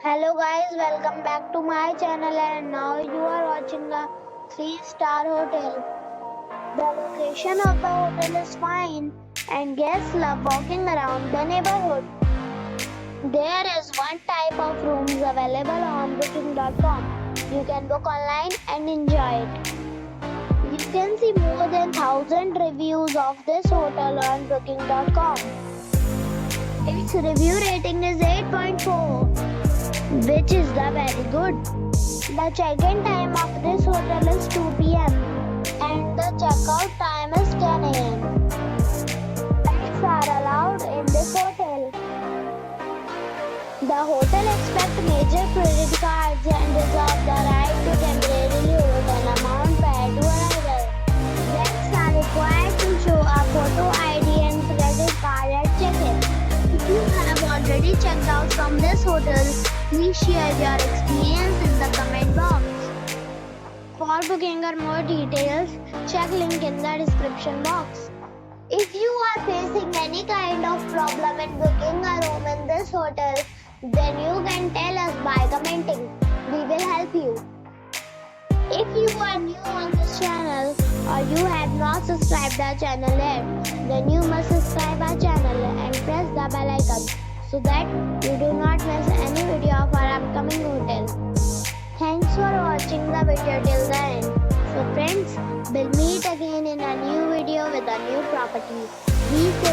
Hello guys, welcome back to my channel and now you are watching a 3-star hotel. The location of the hotel is fine and guests love walking around the neighborhood. There is one type of rooms available on booking.com. You can book online and enjoy it. You can see more than 1000 reviews of this hotel on booking.com. Its review rating is 8.4. which is the very good. The check-in time of this hotel is 2 p.m. and the check-out time is 10 a.m. Pets are allowed in this hotel. The hotel accepts major credit cards and reserves the right to temporarily hold an amount prior to arrival. Guests are required to show a photo ID and credit card at check-in. If you have already checked out from this hotel, please share your experience in the comment box. For booking or more details, check link in the description box. If you are facing any kind of problem in booking a room in this hotel, then you can tell us by commenting. We will help you. If you are new on this channel or you have not subscribed our channel yet, then you must subscribe our channel and press the bell icon so that you do not miss any video of our upcoming hotel. Thanks for watching the video till the end. So friends, we'll meet again in a new video with a new property. Be safe.